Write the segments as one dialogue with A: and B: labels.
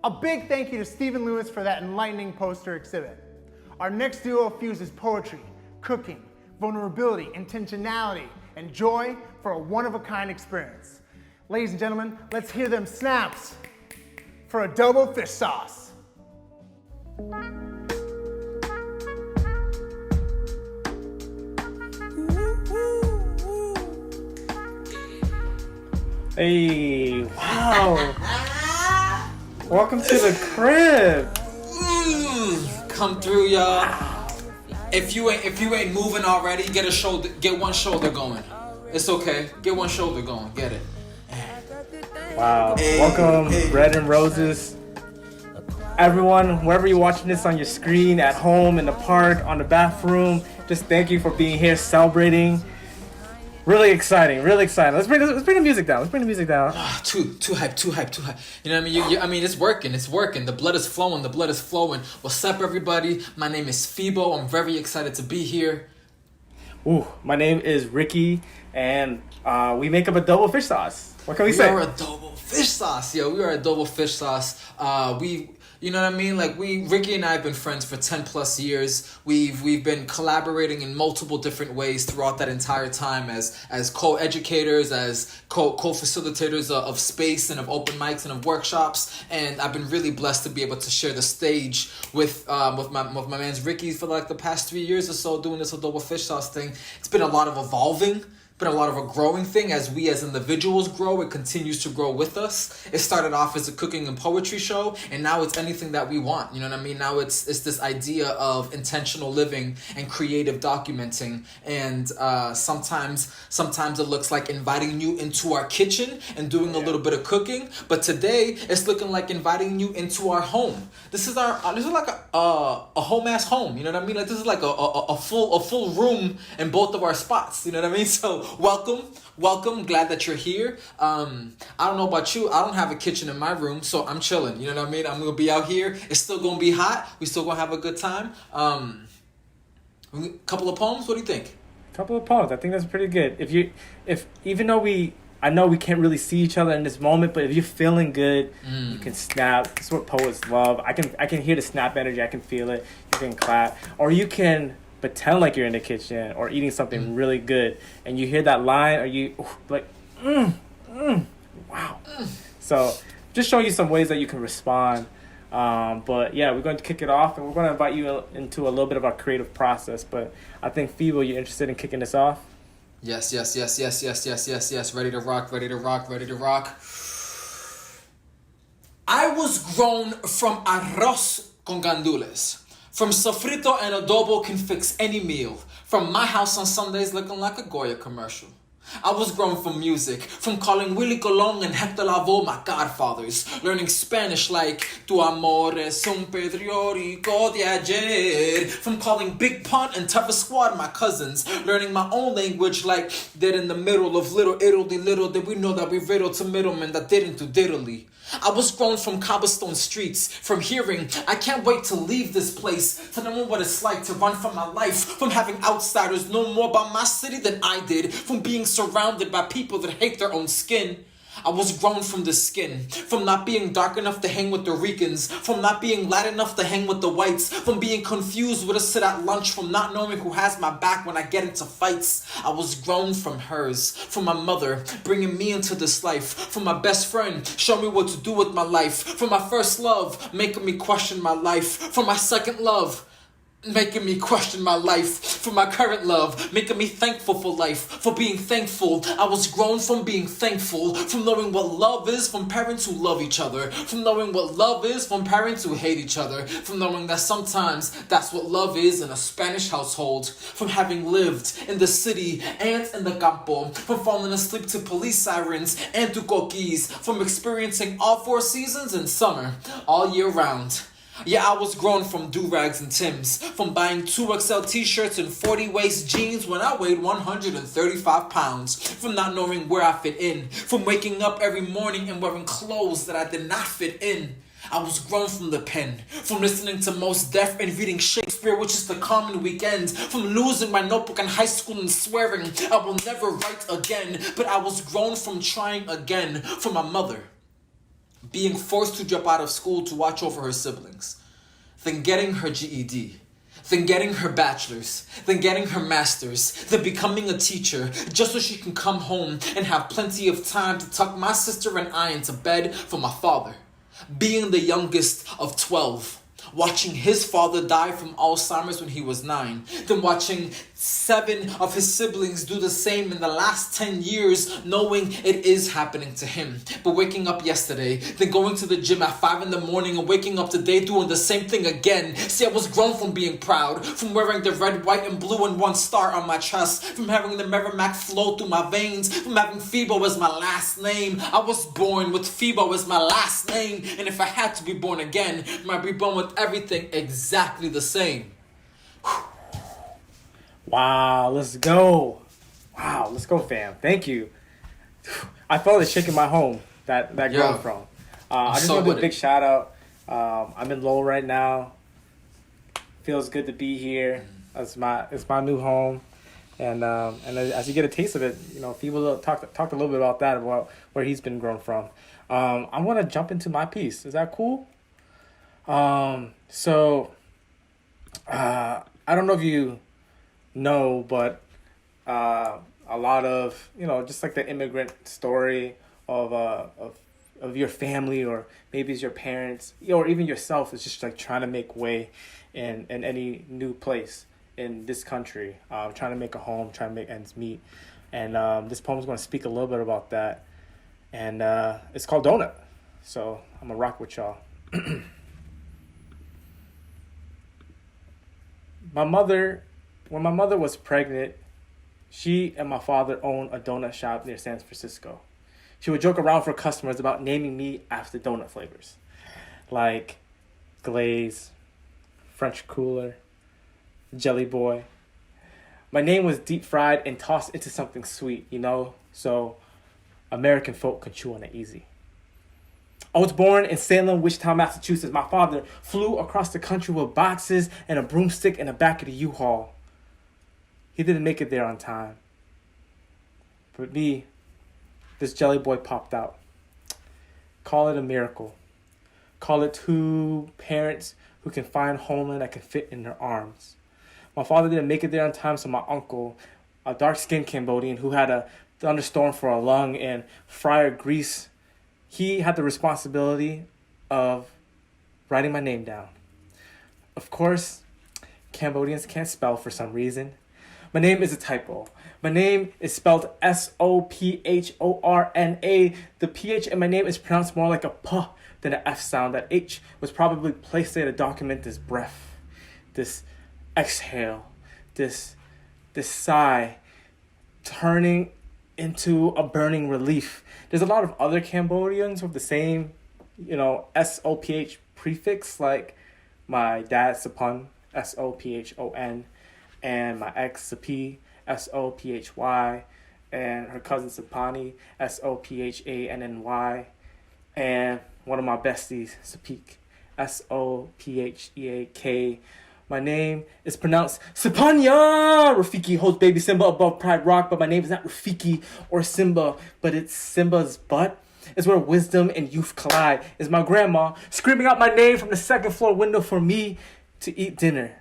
A: A big thank you to Stephen Lewis for that enlightening poster exhibit. Our next duo fuses poetry, cooking, vulnerability, intentionality, and joy for a one-of-a-kind experience. Ladies and gentlemen, let's hear them snaps for Adobo Fish Sauce.
B: Hey, wow. Welcome to the crib.
C: Come through, y'all. If you ain't moving already, get one shoulder going. It's okay. Get one shoulder going. Get it.
B: Wow. Welcome, Bread and Roses. Everyone, wherever you're watching this on your screen, at home, in the park, on the bathroom, just thank you for being here celebrating. Really exciting, really exciting. Let's bring the music down.
C: Too hype. You know what I mean? It's working. The blood is flowing. What's up, everybody? My name is Fibo. I'm very excited to be here.
B: Ooh, my name is Ricky, and we make up Adobo Fish Sauce. What can we say?
C: We are Adobo Fish Sauce, yo. We are Adobo Fish Sauce. You know what I mean? Like Ricky and I have been friends for 10 plus years. We've been collaborating in multiple different ways throughout that entire time as co-educators, as co-facilitators of space and of open mics and of workshops. And I've been really blessed to be able to share the stage with my man's Ricky for like the past 3 years or so doing this Adobo Fish Sauce thing. It's been a lot of evolving. Been a lot of a growing thing. As we as individuals grow, it continues to grow with us. It started off as a cooking and poetry show, and now it's anything that we want. You know what I mean? Now it's this idea of intentional living and creative documenting. And sometimes it looks like inviting you into our kitchen and doing a little bit of cooking. But today it's looking like inviting you into our home. This is like a home ass home. You know what I mean? Like this is like a full room in both of our spots. You know what I mean? So welcome. Glad that you're here. I don't know about you. I don't have a kitchen in my room, so I'm chilling. You know what I mean? I'm gonna be out here. It's still gonna be hot. We still gonna have a good time. Couple of poems. What do you think?
B: Couple of poems. I think that's pretty good. Even though I know we can't really see each other in this moment, but if you're feeling good, you can snap. That's what poets love. I can hear the snap energy. I can feel it. You can clap, or you can pretend like you're in the kitchen or eating something really good, and you hear that line, or you like, wow. So just showing you some ways that you can respond. But yeah, we're going to kick it off, and we're going to invite you into a little bit of our creative process. But I think, Fibo, you're interested in kicking this off?
C: Yes. Ready to rock. I was grown from arroz con gandules. From sofrito and adobo can fix any meal. From my house on Sundays looking like a Goya commercial. I was grown from music, from calling Willie Colon and Hector Lavoe my godfathers, learning Spanish like Tu amor es un periódico de ayer, from calling Big Pun and Tougher Squad my cousins, learning my own language like dead in the middle of little did we know that we riddled to middlemen that didn't do diddly. I was grown from cobblestone streets, from hearing, I can't wait to leave this place, to knowing what it's like to run for my life, from having outsiders know more about my city than I did, from being surrounded by people that hate their own skin. I was grown from the skin, from not being dark enough to hang with the Ricans, from not being light enough to hang with the whites, from being confused with a sit at lunch, from not knowing who has my back when I get into fights. I was grown from hers, from my mother, bringing me into this life, from my best friend, showing me what to do with my life, from my first love, making me question my life, from my second love, making me question my life, for my current love, making me thankful for life, for being thankful. I was grown from being thankful, from knowing what love is from parents who love each other, from knowing what love is from parents who hate each other, from knowing that sometimes that's what love is in a Spanish household, from having lived in the city and in the campo, from falling asleep to police sirens and to coquis, from experiencing all 4 seasons in summer, all year round. Yeah, I was grown from do-rags and Timbs, from buying 2XL t-shirts and 40 waist jeans when I weighed 135 pounds, from not knowing where I fit in, from waking up every morning and wearing clothes that I did not fit in. I was grown from the pen, from listening to Mos Def and reading Shakespeare, which is the common weekend, from losing my notebook in high school and swearing I will never write again, but I was grown from trying again, from my mother being forced to drop out of school to watch over her siblings, then getting her GED, then getting her bachelor's, then getting her master's, then becoming a teacher just so she can come home and have plenty of time to tuck my sister and I into bed for my father. Being the youngest of 12, watching his father die from Alzheimer's when he was 9, then watching 7 of his siblings do the same in the last 10 years, knowing it is happening to him. But waking up yesterday, then going to the gym at 5 in the morning and waking up today doing the same thing again. See, I was grown from being proud, from wearing the red, white, and blue and 1 star on my chest, from having the Merrimack flow through my veins, from having Fibo as my last name. I was born with Fibo as my last name, and if I had to be born again, I'd be born with everything exactly the same.
B: Wow, let's go. Wow, let's go, fam. Thank you. I felt the chick in my home that girl from. I just want to do a big shout out. I'm in Lowell right now. Feels good to be here. It's my new home, and as you get a taste of it, you know, people talked a little bit about that, about where he's been grown from. I want to jump into my piece. Is that cool? So I don't know if you know, but a lot of, you know, just like the immigrant story of your family, or maybe it's your parents, or even yourself, is just like trying to make way in any new place in this country, trying to make a home, trying to make ends meet. And this poem is going to speak a little bit about that, and it's called Donut. So I'm gonna rock with y'all. When my mother was pregnant, she and my father owned a donut shop near San Francisco. She would joke around for customers about naming me after donut flavors, like glaze, French cooler, jelly boy. My name was deep fried and tossed into something sweet, you know, so American folk could chew on it easy. I was born in Salem, Wichita, Massachusetts. My father flew across the country with boxes and a broomstick in the back of the U-Haul. He didn't make it there on time. But me, this jelly boy popped out. Call it a miracle. Call it 2 parents who can find homeland that can fit in their arms. My father didn't make it there on time, so my uncle, a dark-skinned Cambodian who had a thunderstorm for a lung and fryer grease, he had the responsibility of writing my name down. Of course, Cambodians can't spell for some reason. My name is a typo. My name is spelled Sophorna. The PH in my name is pronounced more like a P than an F sound. That H was probably placed there to document this breath, this exhale, this sigh, turning into a burning relief. There's a lot of other Cambodians with the same, you know, SOPH prefix, like my dad Sapon, SOPHON, and my ex Sapi, SOPHY, and her cousin Sapani, SOPHANNY, and one of my besties, Sapik, SOPHEAK. My name is pronounced Sapanya! Rafiki holds baby Simba above Pride Rock, but my name is not Rafiki or Simba, but it's Simba's butt. It's where wisdom and youth collide. Is my grandma screaming out my name from the 2nd floor window for me to eat dinner.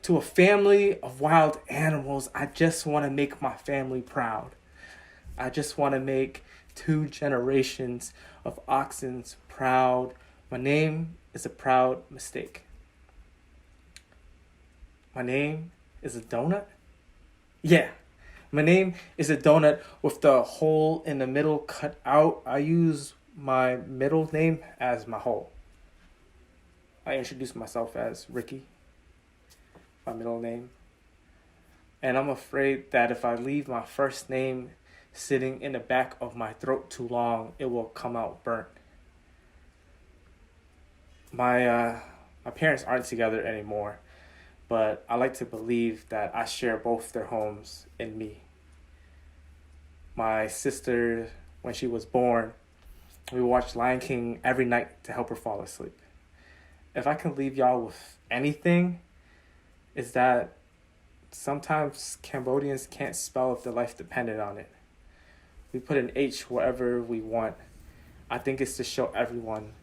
B: To a family of wild animals, I just want to make my family proud. I just want to make 2 generations of oxens proud. My name is a proud mistake. My name is a donut? Yeah, my name is a donut with the hole in the middle cut out. I use my middle name as my whole. I introduce myself as Ricky, my middle name. And I'm afraid that if I leave my first name sitting in the back of my throat too long, it will come out burnt. My parents aren't together anymore, but I like to believe that I share both their homes in me. My sister, when she was born, we watched Lion King every night to help her fall asleep. If I can leave y'all with anything, is that sometimes Cambodians can't spell if their life depended on it. We put an H wherever we want. I think it's to show everyone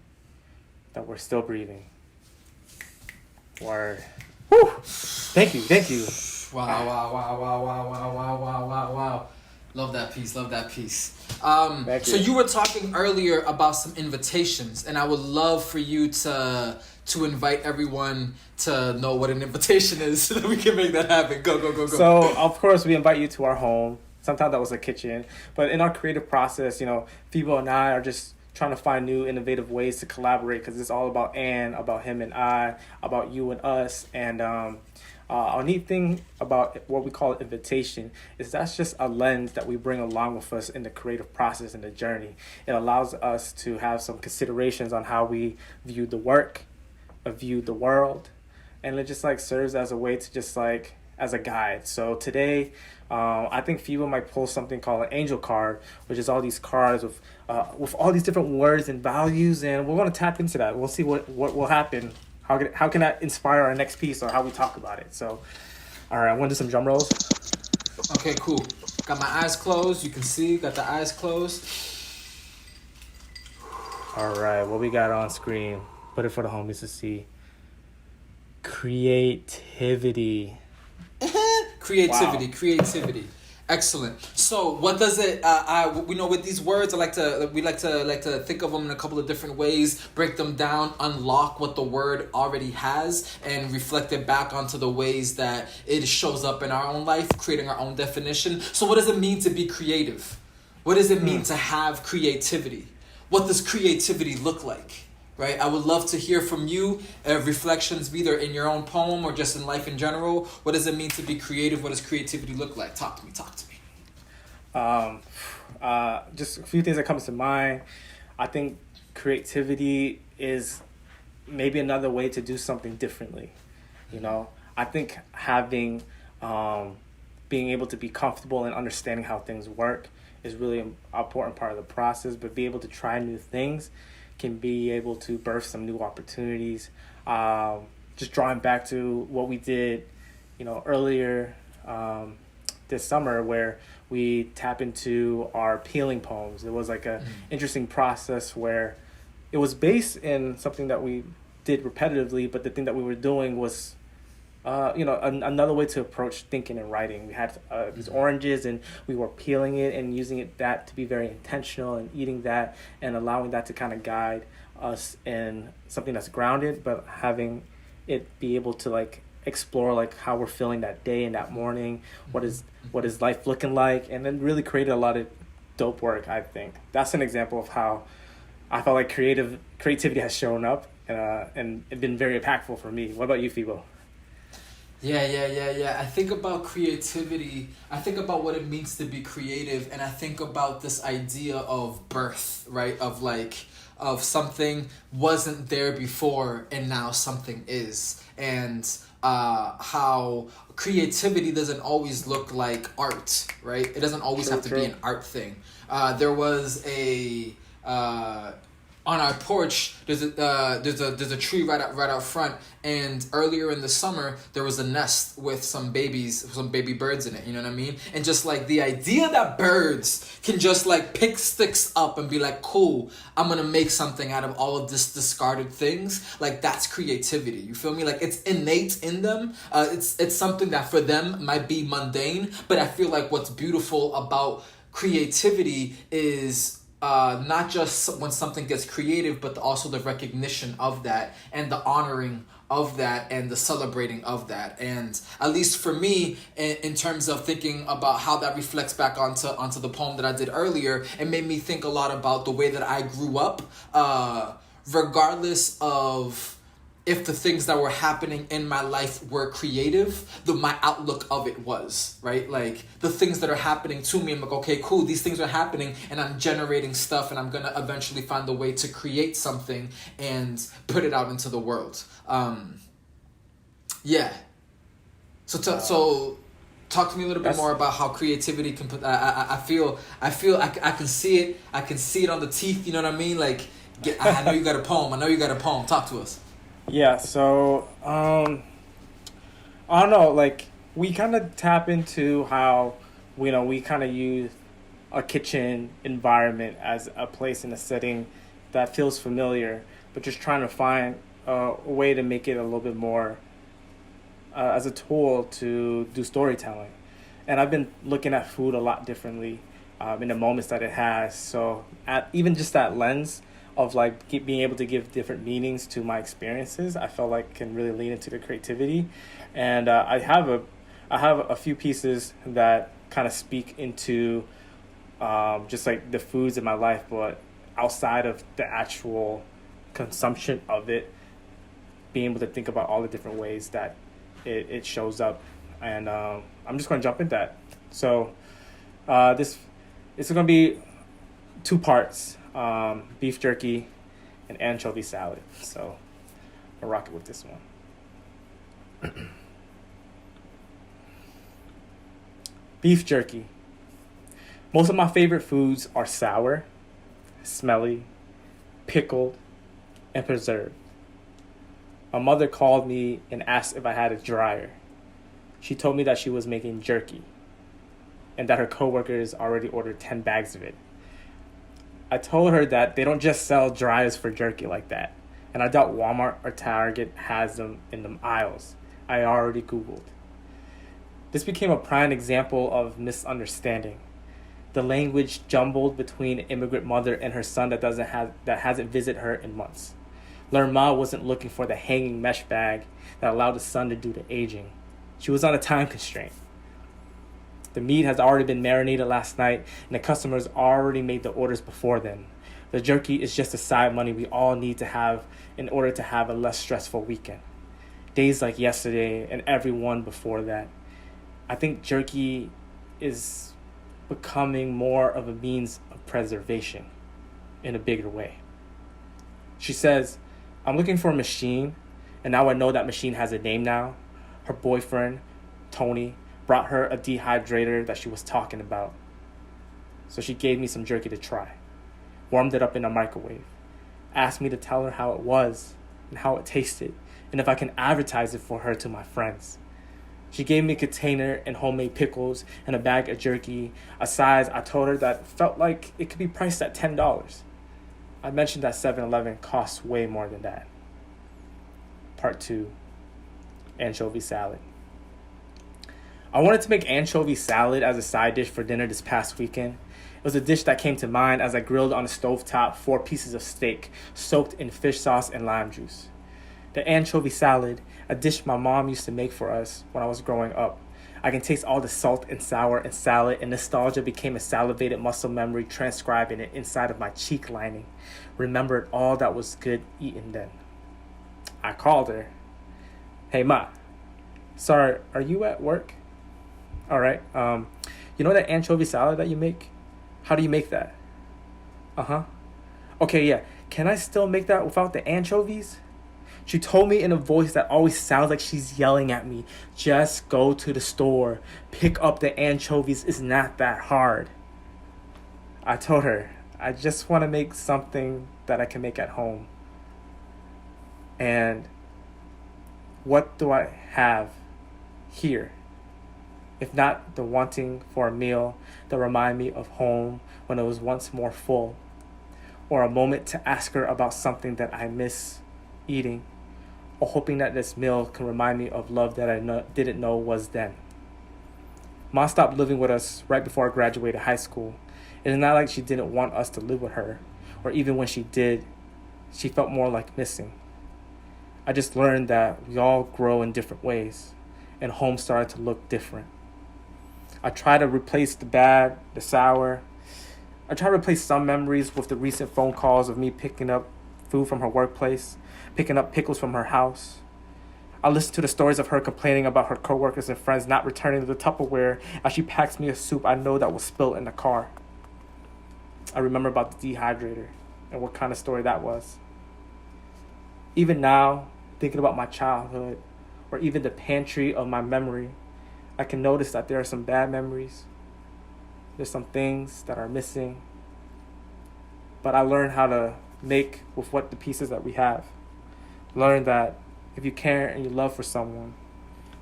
B: that we're still breathing. Word. Woo! Thank you.
C: Wow. Love that piece.
B: Thank
C: So
B: you.
C: you were talking earlier about some invitations, and I would love for you to invite everyone to know what an invitation is so that we can make that happen. Go.
B: So, of course, we invite you to our home. Sometimes that was a kitchen. But in our creative process, Fibo and I are just trying to find new innovative ways to collaborate, because it's all about about him and I, about you and us. And a neat thing about what we call invitation is that's just a lens that we bring along with us in the creative process and the journey. It allows us to have some considerations on how we view the work, view the world, and it just serves as a way to just as a guide. So today, I think Fibo might pull something called an angel card, which is all these cards with all these different words and values, and we're going to tap into that. We'll see what will happen. How can that inspire our next piece or how we talk about it? So, all right, I want to do some drum rolls.
C: Okay, cool. Got my eyes closed. You can see, got the eyes closed.
B: All right, what we got on screen? Put it for the homies to see. Creativity.
C: Creativity. Excellent. So, what does it? We know with these words, we like to think of them in a couple of different ways, break them down, unlock what the word already has, and reflect it back onto the ways that it shows up in our own life, creating our own definition. So, what does it mean to be creative? What does it mean to have creativity? What does creativity look like? Right? I would love to hear from you, reflections either in your own poem or just in life in general. What does it mean to be creative? What does creativity look like? Talk to me.
B: Just a few things that comes to mind. I think creativity is maybe another way to do something differently. I think having, being able to be comfortable and understanding how things work is really an important part of the process, but be able to try new things can be able to birth some new opportunities. Just drawing back to what we did, earlier this summer, where we tap into our peeling poems. It was a interesting process where it was based in something that we did repetitively, but the thing that we were doing was another way to approach thinking and writing. We had these oranges, and we were peeling it and using that to be very intentional, and eating that and allowing that to kind of guide us in something that's grounded, but having it be able to explore how we're feeling that day and that morning. What is life looking like? And then really created a lot of dope work. I think that's an example of how I felt like creativity has shown up and it been very impactful for me. What about you, Fibo?
C: Yeah. I think about creativity. I think about what it means to be creative, and I think about this idea of birth, right? Of something wasn't there before and now something is. And how creativity doesn't always look like art, right? It doesn't always have to be an art thing. There was on our porch, there's a tree right out front, and earlier in the summer there was a nest with some baby birds in it. You know what I mean? And just the idea that birds can just pick sticks up and be cool, I'm gonna make something out of all of this discarded things. That's creativity. You feel me? It's innate in them. It's something that for them might be mundane, but I feel what's beautiful about creativity is not just when something gets creative, but also the recognition of that and the honoring of that and the celebrating of that. And at least for me, in terms of thinking about how that reflects back onto the poem that I did earlier, it made me think a lot about the way that I grew up, regardless of if the things that were happening in my life were creative, my outlook of it was, right? The things that are happening to me, I'm okay, cool, these things are happening, and I'm generating stuff, and I'm gonna eventually find a way to create something and put it out into the world. Yeah. So talk to me a little bit more about how creativity can put. I feel I can see it. I can see it on the teeth. You know what I mean? I know you got a poem. Talk to us.
B: Yeah, so I don't know, we kind of tap into how we kind of use a kitchen environment as a place in a setting that feels familiar, but just trying to find a way to make it a little bit more as a tool to do storytelling. And I've been looking at food a lot differently in the moments that it has. So even just that lens of like being able to give different meanings to my experiences, I felt like can really lean into the creativity. And I have a few pieces that kind of speak into just like the foods in my life, but outside of the actual consumption of it, being able to think about all the different ways that it shows up. And I'm just going to jump into that. So this is going to be 2 parts, beef jerky and anchovy salad. So I'll rock it with this one. Beef jerky. Most of my favorite foods are sour, smelly, pickled, and preserved. My mother called me and asked if I had a dryer. She told me that she was making jerky and that her coworkers already ordered 10 bags of it. I told her that they don't just sell dryers for jerky like that, and I doubt Walmart or Target has them in the aisles. I already Googled. This became a prime example of misunderstanding. The language jumbled between an immigrant mother and her son that hasn't visited her in months. Learned Ma wasn't looking for the hanging mesh bag that allowed the son to do the aging. She was on a time constraint. The meat has already been marinated last night, and the customers already made the orders before then. The jerky is just the side money we all need to have in order to have a less stressful weekend. Days like yesterday and every one before that. I think jerky is becoming more of a means of preservation in a bigger way. She says, I'm looking for a machine, and now I know that machine has a name now. Her boyfriend, Tony, brought her a dehydrator that she was talking about. So she gave me some jerky to try, warmed it up in a microwave, asked me to tell her how it was and how it tasted, and if I can advertise it for her to my friends. She gave me a container and homemade pickles and a bag of jerky, a size I told her that felt like it could be priced at $10. I mentioned that 7-Eleven costs way more than that. Part 2, anchovy salad. I wanted to make anchovy salad as a side dish for dinner this past weekend. It was a dish that came to mind as I grilled on a stovetop 4 pieces of steak soaked in fish sauce and lime juice. The anchovy salad, a dish my mom used to make for us when I was growing up. I can taste all the salt and sour in salad, and nostalgia became a salivated muscle memory transcribing it inside of my cheek lining. Remembered all that was good eaten then. I called her. Hey, Ma. Sorry, are you at work? All right. You know that anchovy salad that you make? How do you make that? Uh-huh. Okay, yeah. Can I still make that without the anchovies? She told me in a voice that always sounds like she's yelling at me, just go to the store, pick up the anchovies, it's not that hard. I told her, I just want to make something that I can make at home. And what do I have here? If not the wanting for a meal that remind me of home when it was once more full, or a moment to ask her about something that I miss eating, or hoping that this meal can remind me of love that I didn't know was then. Ma stopped living with us right before I graduated high school. It is not like she didn't want us to live with her, or even when she did, she felt more like missing. I just learned that we all grow in different ways, and home started to look different. I try to replace the bad, the sour. I try to replace some memories with the recent phone calls of me picking up food from her workplace, picking up pickles from her house. I listen to the stories of her complaining about her coworkers and friends not returning the Tupperware as she packs me a soup I know that was spilled in the car. I remember about the dehydrator and what kind of story that was. Even now, thinking about my childhood, or even the pantry of my memory, I can notice that there are some bad memories. There's some things that are missing. But I learned how to make with what the pieces that we have. Learn that if you care and you love for someone,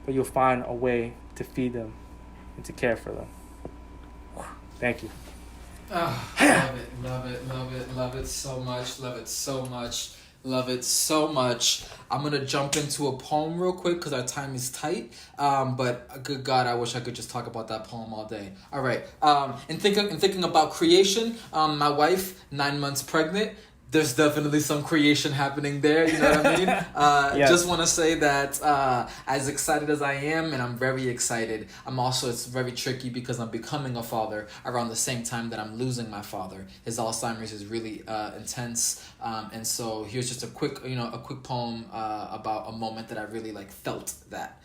B: that you'll find a way to feed them and to care for them. Thank you.
C: Oh, love it, love it, love it, love it so much, love it so much, love it so much. I'm gonna jump into a poem real quick because our time is tight. But good God, I wish I could just talk about that poem all day. All right. In thinking about creation, my wife, 9 months pregnant. There's definitely some creation happening there, you know what I mean?
B: Yes.
C: Just want to say that as excited as I am, and I'm very excited, it's very tricky because I'm becoming a father around the same time that I'm losing my father. His Alzheimer's is really intense, and so here's just a quick poem about a moment that I really felt that.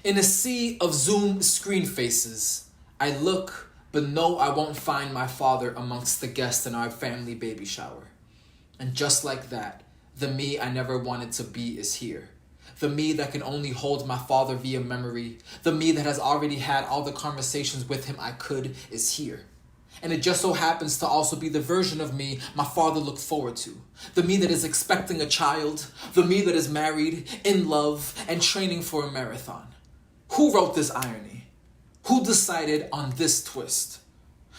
C: In a sea of Zoom screen faces, I look, but no, I won't find my father amongst the guests in our family baby shower. And just like that, the me I never wanted to be is here. The me that can only hold my father via memory. The me that has already had all the conversations with him I could is here. And it just so happens to also be the version of me my father looked forward to. The me that is expecting a child. The me that is married, in love, and training for a marathon. Who wrote this irony? Who decided on this twist?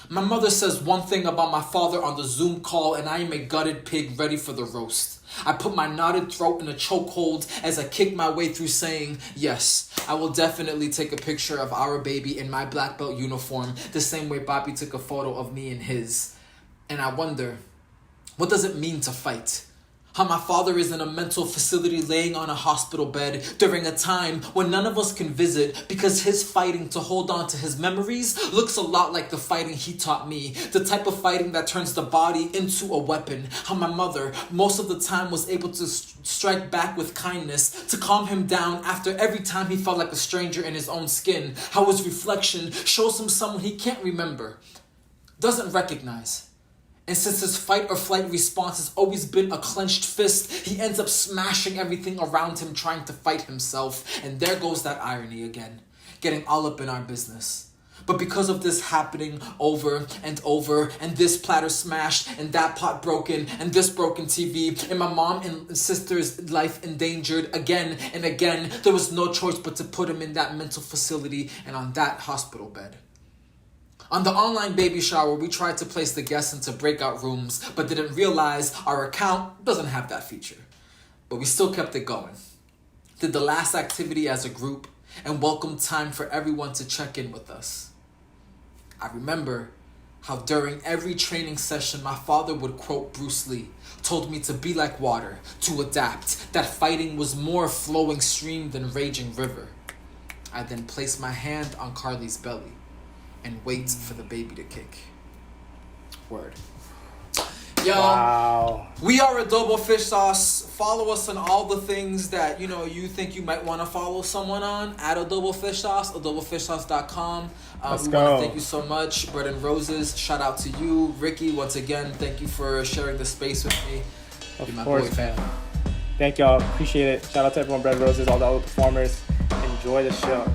C: My mother says one thing about my father on the Zoom call, and I am a gutted pig ready for the roast. I put my knotted throat in a chokehold as I kick my way through saying, yes, I will definitely take a picture of our baby in my black belt uniform, the same way Bobby took a photo of me in his. And I wonder, what does it mean to fight? How my father is in a mental facility laying on a hospital bed during a time when none of us can visit because his fighting to hold on to his memories looks a lot like the fighting he taught me. The type of fighting that turns the body into a weapon. How my mother most of the time was able to strike back with kindness to calm him down after every time he felt like a stranger in his own skin. How his reflection shows him someone he can't remember, doesn't recognize. And since his fight or flight response has always been a clenched fist, he ends up smashing everything around him trying to fight himself. And there goes that irony again, getting all up in our business. But because of this happening over and over, and this platter smashed, and that pot broken, and this broken TV, and my mom and sister's life endangered again and again, there was no choice but to put him in that mental facility and on that hospital bed. On the online baby shower, we tried to place the guests into breakout rooms, but didn't realize our account doesn't have that feature. But we still kept it going. Did the last activity as a group, and welcomed time for everyone to check in with us. I remember how during every training session, my father would quote Bruce Lee, told me to be like water, to adapt, that fighting was more flowing stream than raging river. I then placed my hand on Carly's belly and wait for the baby to kick. Word. Yo,
B: Wow.
C: We are Adobo Fish Sauce. Follow us on all the things that you think you might want to follow someone on at Adobo Fish Sauce, adobofishsauce.com.
B: Let's
C: we
B: go.
C: want to thank you so much. Bread and Roses, shout out to you. Ricky, once again, thank you for sharing the space with me.
B: Of
C: You're my
B: course.
C: boy fan.
B: Thank y'all. Appreciate it. Shout out to everyone, Bread Roses, all the other performers. Enjoy the show.